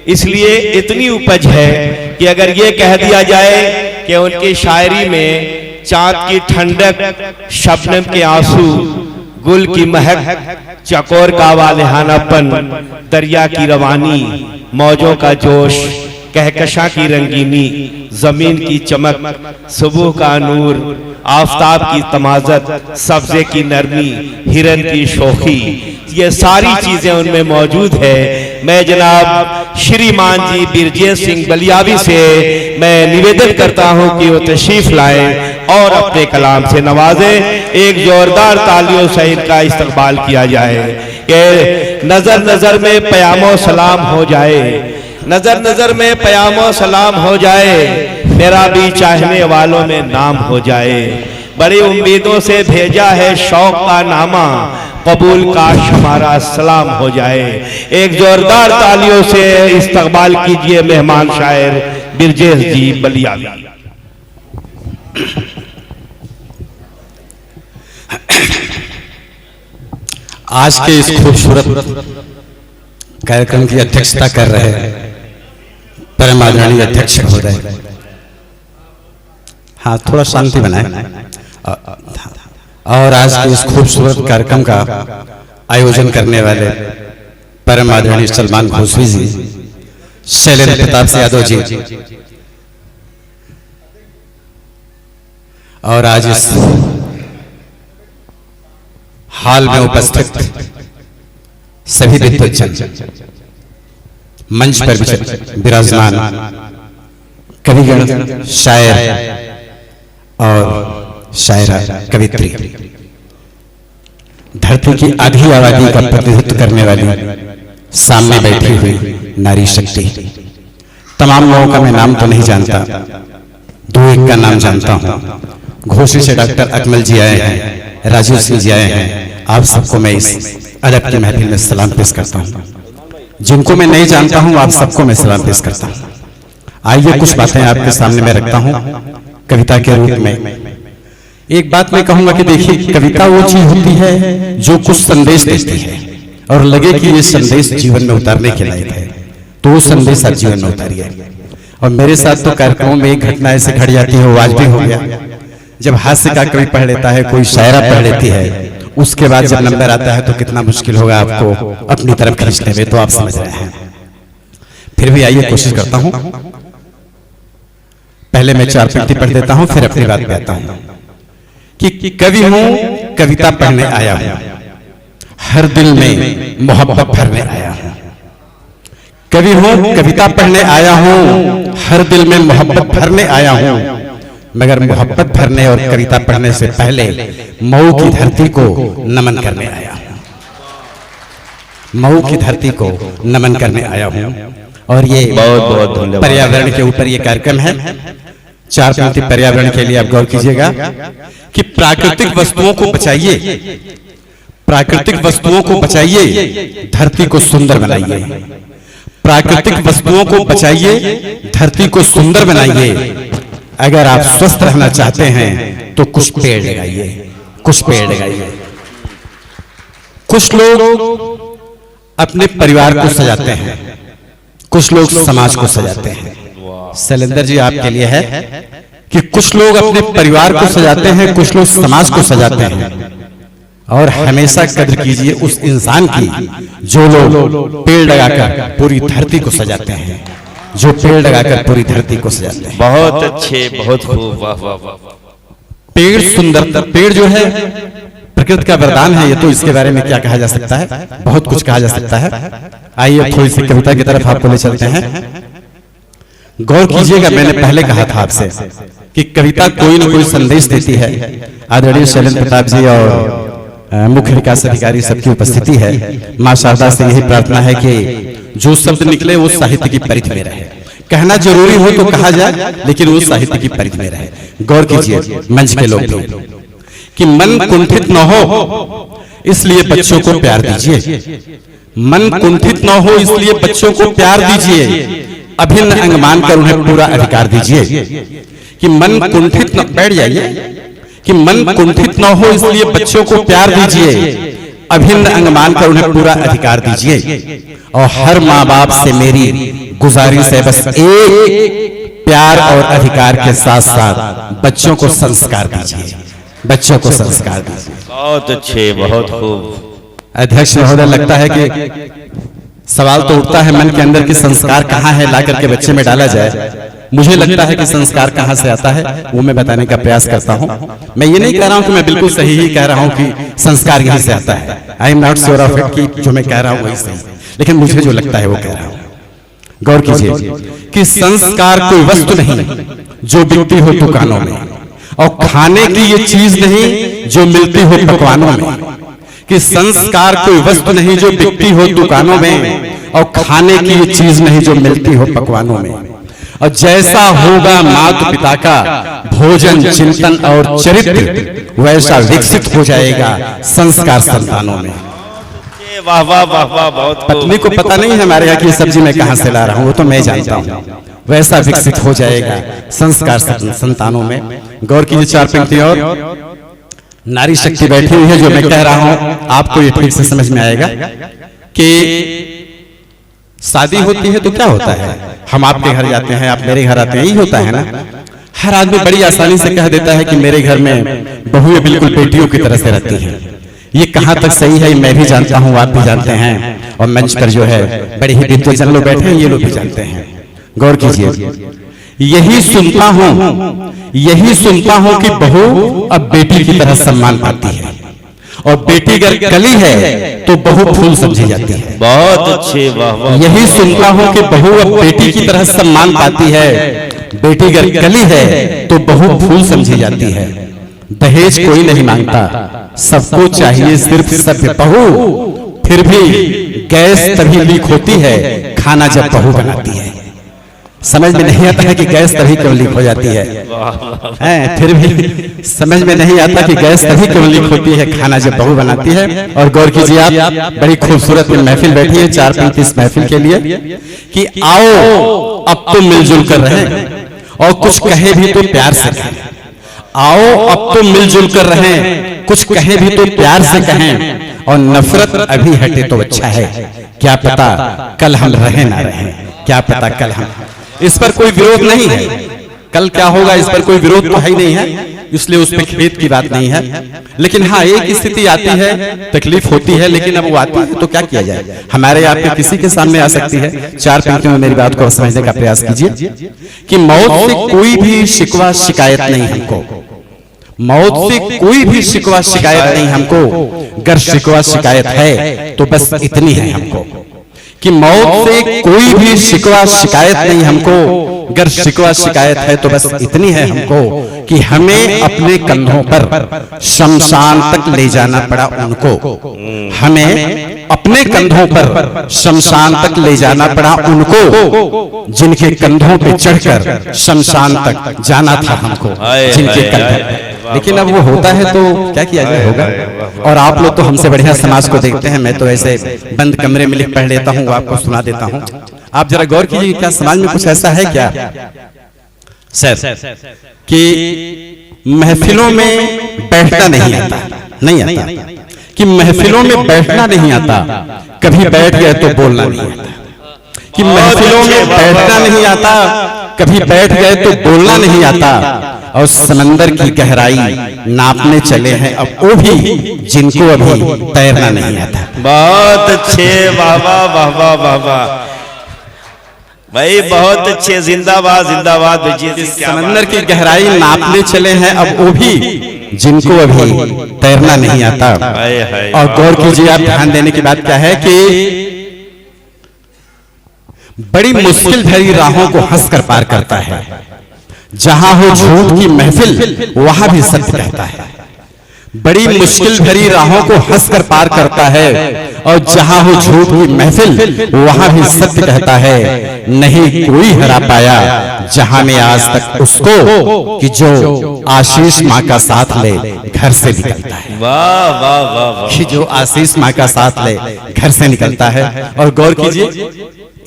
इसलिए इतनी उपज है कि अगर ये कह दिया जाए कि उनकी शायरी में चाँद की ठंडक, शबनम के आंसू, गुल की महक, चकोर का वालिहानापन, दरिया की रवानी, मौजों का जोश, कहकशा की रंगीनी, जमीन की चमक, सुबह का नूर, आफताब की तमाज़त, सब्जे की नरमी, हिरन की शोखी, ये सारी चीजें उनमें मौजूद है। मैं जनाब श्रीमान जी बिरजेश सिंह बलियावी से मैं निवेदन करता हूं कि वो तशरीफ लाएं और अपने कलाम से नवाजें। एक जोरदार तालियों से इनका इस्तकबाल किया जाए कि नजर नजर में प्यामो सलाम हो जाए, नजर नजर में प्यामो सलाम हो जाए, मेरा भी चाहने वालों में नाम हो जाए। बड़ी उम्मीदों से भेजा है शौक का नामा, कबूल काश हमारा सलाम हो जाए। एक जोरदार तालियों से इस्तकबाल कीजिए मेहमान शायर बिरजेश जी बलियावी। आज के इस खूबसूरत कार्यक्रम की अध्यक्षता कर रहे परम आदरणीय अध्यक्ष महोदय, हाँ थोड़ा शांति बनाए, और आज के इस खूबसूरत कार्यक्रम का आयोजन करने वाले परम आदरणीय सलमान घोषवी जी, शैलेंद्र प्रताप यादव जी, और आज इस हाल में उपस्थित सभी विद्वज्जन, मंच पर विराजमान कविगण, शायर और शायरा, कवित्री, धरती की आधी आबादी का प्रतिनिधित्व करने वाली सामने बैठी हुई नारी शक्ति, तमाम लोगों का मैं नाम तो नहीं जानता, दो एक का नाम जानता हूं। घोषी से डॉक्टर अकमल जी आए हैं, राजीव सिंह जी आए हैं। आप सबको मैं इस अदब की महफिल में सलाम पेश करता हूं। जिनको मैं नहीं जानता हूं आप सबको मैं सलाम पेश करता हूं। आइए कुछ बातें आपके सामने मैं रखता हूं कविता के रूप में। एक बात मैं कहूंगा कि देखिए, कविता वो चीज होती है जो कुछ संदेश देती है और लगे कि ये संदेश जीवन में उतारने के लायक है, तो वो संदेश आप जीवन में उतारिए। और मेरे साथ तो कार्यक्रमों में एक घटना ऐसे घट जाती है, वो आज भी हो गया, जब हास्य का कवि पढ़ लेता है, कोई शायरा पढ़ लेती है, उसके बाद जब नंबर आता है तो कितना मुश्किल होगा आपको अपनी तरफ खींचने में, तो आप समझ रहे हैं। फिर भी आइए कोशिश करता हूं। पहले मैं 4 पंक्ति पढ़ देता हूं, फिर अपनी बात पे आता हूं कि कवि हूं, कविता पढ़ने आया हूं, हर दिल में मोहब्बत भरने आया हूं। कवि हूं, कविता पढ़ने आया हूं, हर दिल में मोहब्बत भरने आया हूं, मगर मोहब्बत भरने और कविता पढ़ने से पहले मऊ की धरती को नमन करने आया हूं। मऊ की धरती को नमन करने आया हूं। और ये बहुत बहुत धन्यवाद। पर्यावरण के ऊपर ये कार्यक्रम है। 4 पंक्ति पर्यावरण के लिए आप गौर कीजिएगा कि प्राकृतिक वस्तुओं को बचाइए, प्राकृतिक वस्तुओं को बचाइए, धरती को सुंदर बनाइए। प्राकृतिक वस्तुओं को बचाइए, धरती को सुंदर बनाइए। अगर आप स्वस्थ रहना चाहते हैं तो कुछ पेड़ लगाइए, कुछ पेड़ लगाइए। कुछ लोग अपने परिवार को सजाते हैं, कुछ लोग समाज को सजाते हैं। शैलेंद्र जी आपके लिए है कि कुछ लोग अपने परिवार को सजाते हैं, कुछ लोग समाज को सजाते हैं। और हमेशा कद्र कीजिए उस इंसान की जो लोग पेड़ लगाकर पूरी धरती को सजाते हैं, जो पेड़ लगाकर पूरी धरती को सजाते हैं। बहुत अच्छे, बहुत खूब, वाह वाह वाह। पेड़ सुंदर, पेड़ जो है प्रकृति का वरदान है। ये तो इसके बारे में क्या कहा जा सकता है, बहुत कुछ कहा जा सकता है। आइए थोड़ी सी कविता की तरफ आपको ले चलते हैं। गौर कीजिएगा, मैंने पहले कहा था आपसे कि कविता कोई न कोई संदेश देती है। आदरणीय शैलेंद्र प्रताप जी और मुख्य विकास अधिकारी सबकी उपस्थिति है। मां शारदा से यही प्रार्थना है कि जो शब्द निकले वो साहित्य की परिधि में रहे। कहना जरूरी हो तो कहा जाए, लेकिन वो साहित्य की परिधि में रहे। गौर कीजिए मंच के लोग कि मन कुंठित न हो इसलिए बच्चों को प्यार दीजिए। मन कुंठित न हो इसलिए बच्चों को प्यार दीजिए। अभिन्न अंग मानकर उन्हें पूरा अधिकार दीजिए। कि मन कुंठित न, बैठ जाइए, कि मन कुंठित न हो इसलिए बच्चों को प्यार दीजिए। अभिन्न अंग मानकर उन्हें पूरा अधिकार दीजिए। और हर माँ बाप से मेरी गुजारिश है बस एक प्यार और अधिकार के साथ साथ बच्चों को संस्कार दीजिए, बच्चों को संस्कार दीजिए। बहुत अच्छे, बहुत खूब। अध्यक्ष महोदय, लगता है कि सवाल तो उठता है मन के अंदर कि संस्कार कहाँ है ला करके बच्चे में डाला जाए। मुझे लगता है कि संस्कार कहाँ से आता है वो मैं बताने का प्रयास करता हूँ। मैं ये नहीं कह रहा हूँ कि मैं बिल्कुल सही ही कह रहा हूँ कि संस्कार यहीं से आता है। I am not sure of it कि जो मैं कह रहा हूँ वही सही, लेकिन मुझे जो लगता है वो कह रहा हूँ। गौर कीजिए कि संस्कार कोई वस्तु नहीं जो बिकती हो दुकानों में, और खाने की ये चीज नहीं जो मिलती हो पकवानों में। कि संस्कार कोई वस्तु नहीं जो बिकती हो दुकानों में, और खाने की ये चीज नहीं जो मिलती हो पकवानों में। और जैसा होगा माता पिता का भोजन, चिंतन और चरित्र, वैसा विकसित हो जाएगा संस्कार संतानों में। वाह वाह वाह वाह, बहुत खूब। पत्नी को पता नहीं है हमारे यहाँ की सब्जी मैं कहाँ से ला रहा हूँ, वो तो मैं जानता हूँ। वैसा विकसित हो जाएगा संस्कार संतानों में। गौर कीजिए, चार पंक्ति और नारी शक्ति बैठी हुई है। जो मैं कह रहा हूं आपको ये ठीक से समझ में आएगा कि शादी होती है तो क्या होता है, हम आपके घर जाते हैं, आप मेरे घर आते हैं, यही होता है ना। हर आदमी बड़ी आसानी से कह देता है कि मेरे घर में बहुएं बिल्कुल बेटियों की तरह से रहती हैं। ये कहां तक सही है मैं भी जानता हूं, आप भी जानते हैं, और मंच पर जो है बड़े ही विद्वान लोग बैठे हैं, ये लोग भी जानते हैं। गौर कीजिए, यही सुनता हूं कि बहू अब बेटी की तरह सम्मान पाती है, और बेटी अगर कली है तो बहू फूल समझी जाती है। बहुत अच्छे, वाह वाह। यही सुनता हूं कि बहू अब बेटी की तरह सम्मान पाती है, बेटी अगर कली है तो बहू फूल समझी जाती है। दहेज कोई नहीं मांगता, सबको चाहिए सिर्फ सभ्य बहू, फिर भी गैस तभी लीक होती है खाना जब बहू बनाती है। समझ में नहीं आता है कि गैस तभी क्यों लीक हो जाती है, फिर भी समझ में नहीं आता कि गैस तभी क्यों लीक होती है खाना जब बहू बनाती है। और गौर कीजिए, आप बड़ी खूबसूरत महफिल बैठी है 4-35 महफिल के लिए कि आओ अब तो मिलजुल कर रहें, और कुछ कहे भी तो प्यार से कहें। आओ अब तो मिलजुल कर रहें, कुछ कहे भी तो प्यार से कहें, और नफरत अभी हटे तो अच्छा है, क्या पता कल हम रहे ना रहे, क्या पता कल हम। इस पर कोई विरोध नहीं है, कल क्या होगा इस पर कोई विरोध तो है ही नहीं है, इसलिए उस पर खेद की बात नहीं है। लेकिन हाँ, एक स्थिति आती है, तकलीफ होती है, लेकिन अब वो आती है तो क्या किया जाए। हमारे आपके किसी के सामने आ सकती है। 4 पंक्तियों में मेरी बात को समझने का प्रयास कीजिए कि मौत से कोई भी शिकवा शिकायत नहीं हमको, मौत से कोई भी शिकवा शिकायत नहीं हमको, अगर शिकवा शिकायत है तो बस इतनी है हमको कि मौत से कोई भी शिकवा शिकायत नहीं हमको, अगर शिकवा शिकायत है तो बस इतनी है हमको कि हमें अपने कंधों पर शमशान तक ले जाना पड़ा उनको, हमें अपने कंधों पर शमशान तक ले जाना पड़ा उनको, जिनके कंधों पे चढ़कर शमशान तक जाना था हमको, जिनके कंधों। लेकिन अब वो होता है तो क्या किया जाए, होगा। और आप लोग तो हमसे बढ़िया समाज को देखते हैं, मैं तो ऐसे बंद कमरे में लिख पढ़ लेता हूँ, आपको सुना देता हूँ। आप जरा गौर कीजिए, क्या समाज में कुछ ऐसा है क्या सर कि महफिलों में बैठना नहीं आता, नहीं आता, कि महफिलों में बैठना नहीं आता, कभी बैठ गए तो बोलना नहीं आता, कि महफिलों में बैठना नहीं आता, कभी बैठ गए तो बोलना नहीं आता, और समंदर की गहराई नापने चले हैं अब वो भी जिनको अभी तैरना नहीं आता। बहुत अच्छे, वाह वाह वाह वाह वाह वाह भाई, बहुत अच्छे, जिंदाबाद जिंदाबाद। समंदर की गहराई नापने चले हैं अब वो भी जिनको अभी तैरना नहीं आता। और गौर कीजिए, आप ध्यान देने की बात क्या है कि बड़ी मुश्किल भरी राहों को हंसकर पार करता है, जहां हो झूठ की महफिल वहां भी सत्य कहता है। बड़ी मुश्किल भरी राहों को हंसकर पार करता है, और जहां हो झूठ की महफिल वहां भी सत्य कहता है। नहीं कोई हरा पाया जहां में आज तक उसको, कि जो आशीष माँ का साथ ले घर से निकलता है। वाह वाह वाह, कि जो आशीष माँ का साथ ले घर से निकलता है। और गौर कीजिए,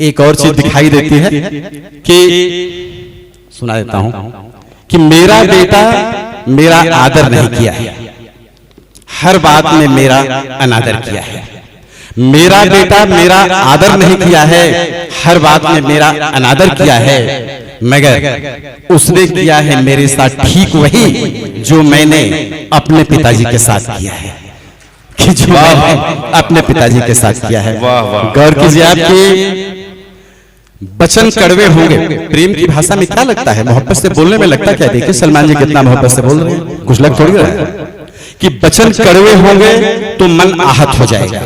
एक और चीज दिखाई देती है कि सुना देता हूं कि मेरा बेटा मेरा आदर नहीं किया है, हर बात में मेरा अनादर किया है। मेरा बेटा मेरा आदर नहीं किया है, हर बात में मेरा अनादर किया है, मगर उसने किया है मेरे साथ ठीक वही जो मैंने अपने पिताजी के साथ किया है, कि जो मैंने अपने पिताजी के साथ किया है। गौर कीजिए, आपके वचन कड़वे होंगे। प्रेम की भाषा में क्या लगता है, मोहब्बत से बोलने में लगता क्या? देखिए सलमान जी कितना मोहब्बत से बोल रहे हैं, कुछ लग थोड़ी रहा है कि वचन कड़वे होंगे तो मन आहत हो जाएगा,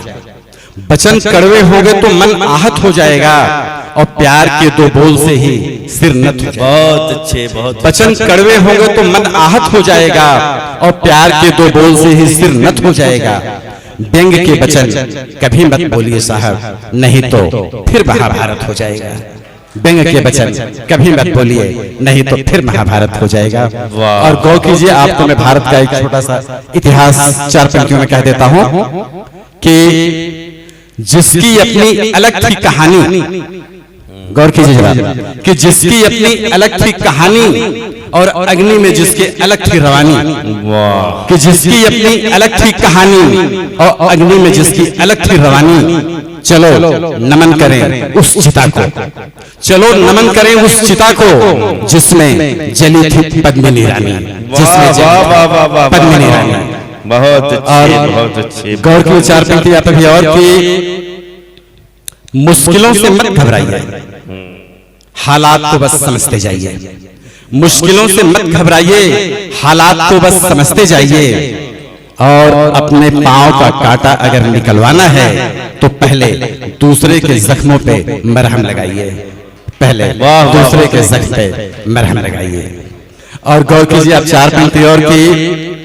वचन कड़वे होंगे तो मन आहत हो जाएगा, और प्यार के दो बोल से ही सिर नत हो जाएगा। बहुत अच्छे, बहुत वचन कड़वे होंगे तो मन आहत हो जाएगा, और प्यार के दो बोल से ही सिर नत हो जाएगा। व्यंग के वचन कभी मत बोलिए साहब, नहीं तो फिर महाभारत हो जाएगा। व्यंग के वचन कभी मत बोलिए, नहीं तो फिर महाभारत हो जाएगा। और गौर कीजिए, आपको मैं भारत का एक छोटा सा इतिहास 4 पंक्तियों में कह देता हूं कि जिसकी अपनी अलग थी कहानी, गौर कीजिए जरा, कि जिसकी अपनी अलग थी कहानी और अग्नि में जिसके अलग थी रवानी, कि जिसकी अपनी अलग थी कहानी और अग्नि में जिसकी अलग थी रवानी, चलो नमन करें उस चिता को, चलो नमन करें उस चिता को जिसमें जली थी पद्मिनी रानी, जिसमें पद्मिनी रानी। बहुत अच्छे, बहुत अच्छे। गौर की 4 पंक्ति आप अभी और की, मुश्किलों से मत घबराइए, हालात को बस समझते जाइए, मुश्किलों से मत घबराइए, हालात को बस समझते जाइए, और अपने पांव का कांटा अगर निकलवाना है तो पहले दूसरे के जख्मों पे मरहम लगाइए, पहले दूसरे के जख्म पे मरहम लगाइए। और गौर कीजिए, आप 4 पंक्ति और की,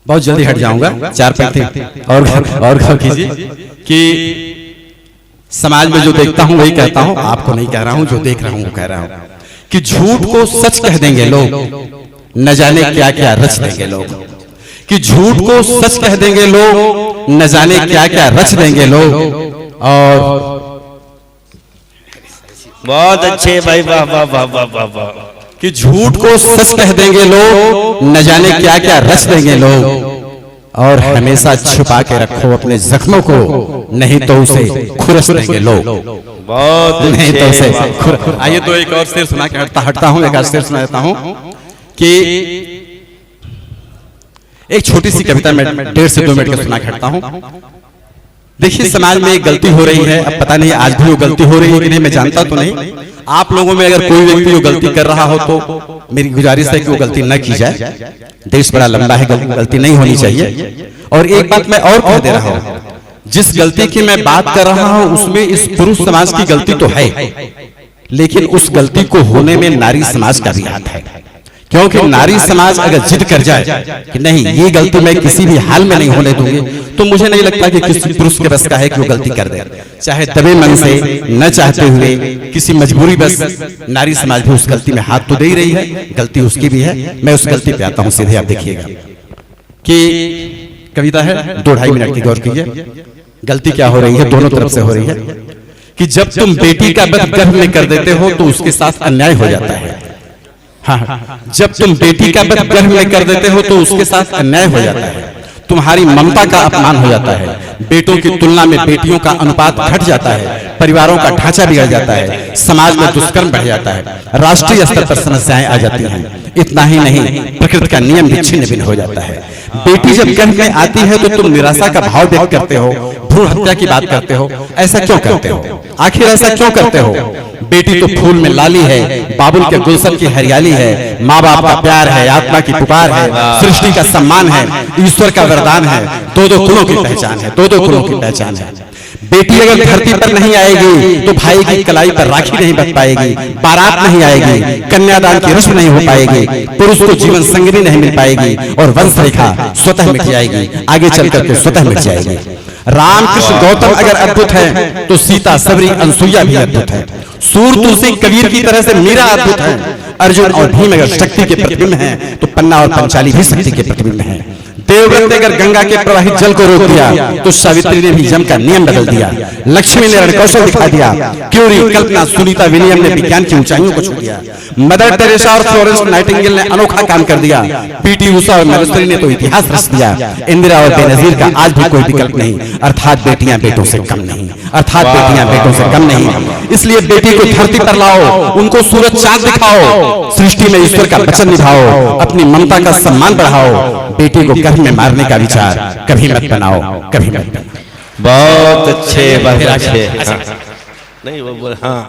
बहुत जल्दी हट जाऊंगा, 4 पंक्ति और गौर कीजिए कि समाज में जो देखता हूं वही कहता हूं, आपको नहीं कह रहा हूं, जो देख रहा हूं वो कह रहा हूं कि झूठ को सच कह देंगे लोग, न जाने क्या क्या रच देंगे लोग, कि झूठ को सच कह देंगे लोग, न जाने क्या क्या रच देंगे लोग। और बहुत अच्छे भाई, वाह वाह वाह वाह वाह वाह, कि झूठ को सच कह देंगे लोग, न जाने क्या क्या रच देंगे लोग, और हमेशा छुपा के रखो अपने जख्मों को, नहीं तो उसे खुरस देंगे लोग, बहुत नहीं तो उसे अच्छे। आइए तो एक और शेर सुना के हटता हूं, एक और शेर सुना देता हूं कि एक छोटी सी कविता में 1.5 से 2 मिनट का सुना के हटता हूं। देखिए समाज में एक गलती हो रही है, अब पता नहीं आज भी वो गलती हो रही है कि नहीं, मैं जानता तो नहीं। आप लोगों में अगर कोई व्यक्ति वो गलती कर रहा हो तो मेरी गुजारिश है कि वो गलती न की जाए, देश बड़ा लंबा है, गलती नहीं होनी चाहिए। और एक बात मैं और कह दे रहा हूं, जिस गलती की मैं बात कर रहा हूं उसमें इस पुरुष समाज की गलती तो है, लेकिन उस गलती को होने में नारी समाज का भी हाथ है, क्योंकि नारी समाज अगर जिद कर जाए कि नहीं ये गलती मैं किसी भी हाल में नहीं होने दूंगी, तो मुझे नहीं लगता कि किसी पुरुष के बस का है कि वो गलती कर दे, चाहे दबे मन से न चाहते हुए किसी मजबूरी बस नारी समाज भी उस गलती में हाथ तो दे ही रही है, गलती उसकी भी है। मैं उस गलती पे आता हूं सीधे, आप देखिएगा कि कविता है 2-2.5 मिनट की, गौर कीजिए गलती क्या हो रही है, दोनों तरफ से हो रही है कि जब तुम बेटी का वध गर्भ में कर देते हो तो उसके साथ अन्याय हो जाता है। हाँ, जब तुम बेटी का वध गर्भ में कर देते हो तो उसके साथ अन्याय हो जाता है, तुम्हारी ममता का अपमान हो जाता है, बेटों की तुलना में बेटियों का अनुपात घट जाता है, परिवारों का ढांचा बिगड़ जाता है, समाज में दुष्कर्म बढ़ जाता है, राष्ट्रीय स्तर पर समस्याएं आ जाती हैं। इतना ही नहीं, प्रकृति का नियम भी छिन्न भिन्न हो जाता है। बेटी जब गर्भ में आती है तो तुम निराशा का भाव व्यक्त करते हो, भ्रूण हत्या की बात करते हो, ऐसा क्यों करते हो? आखिर ऐसा क्यों करते हो? बेटी तो फूल में लाली है, बाबुल के गुलशन की हरियाली है, माँ बाप का प्यार है, आत्मा की पुकार है, सृष्टि का सम्मान है, ईश्वर का वरदान है, दो कुलों की पहचान है, दो कुलों की पहचान है। बेटी अगर धरती पर नहीं आएगी तो भाई की कलाई पर राखी नहीं बच पाएगी, बारात नहीं आएगी, कन्यादान की रस्म नहीं हो पाएगी, पुरुष को जीवन संगिनी नहीं मिल पाएगी, और वंश रेखा स्वतः मिट जाएगी, आगे चल करके स्वतः मिट जाएगी। रामकृष्ण गौतम अगर अद्भुत है तो सीता सबरी अनसुईया भी अद्भुत है, सूर तुलसी कबीर की तरह से मीरा अद्भुत है, अर्जुन और भीम अगर शक्ति के प्रतिबिंब हैं तो पन्ना और पंचाली भी शक्ति के प्रतिबिंब हैं। देवव्रत ने अगर गंगा के प्रवाहित जल को रोक दिया तो सावित्री ने भी यम का नियम बदल दिया। लक्ष्मी ने रणकौशल दिखा दिया। क्यूरी, कल्पना, सुनीता विलियम ने विज्ञान की ऊंचाइयों को छू दिया। मदर टेरेसा और फ्लोरेंस नाइटिंगेल ने अनोखा काम कर दिया। पीटी उषा और मैरिस्टरी ने तो इतिहास रच दिया। इंदिरा और बेनजीर का आज भी कोई विकल्प नहीं, अर्थात बेटियां बेटों से कम नहीं, अर्थात बेटियां बेटों से कम नहीं। इसलिए बेटी को धरती पर लाओ, उनको सूरज चांद दिखाओ, सृष्टि में ईश्वर का वचन निभाओ, अपनी ममता का सम्मान बढ़ाओ। बेटी को गर्भ में मारने का विचार कभी मत बनाओ, कभी मत बनाओ। बहुत अच्छे, बहुत अच्छे। नहीं वो बोल, हाँ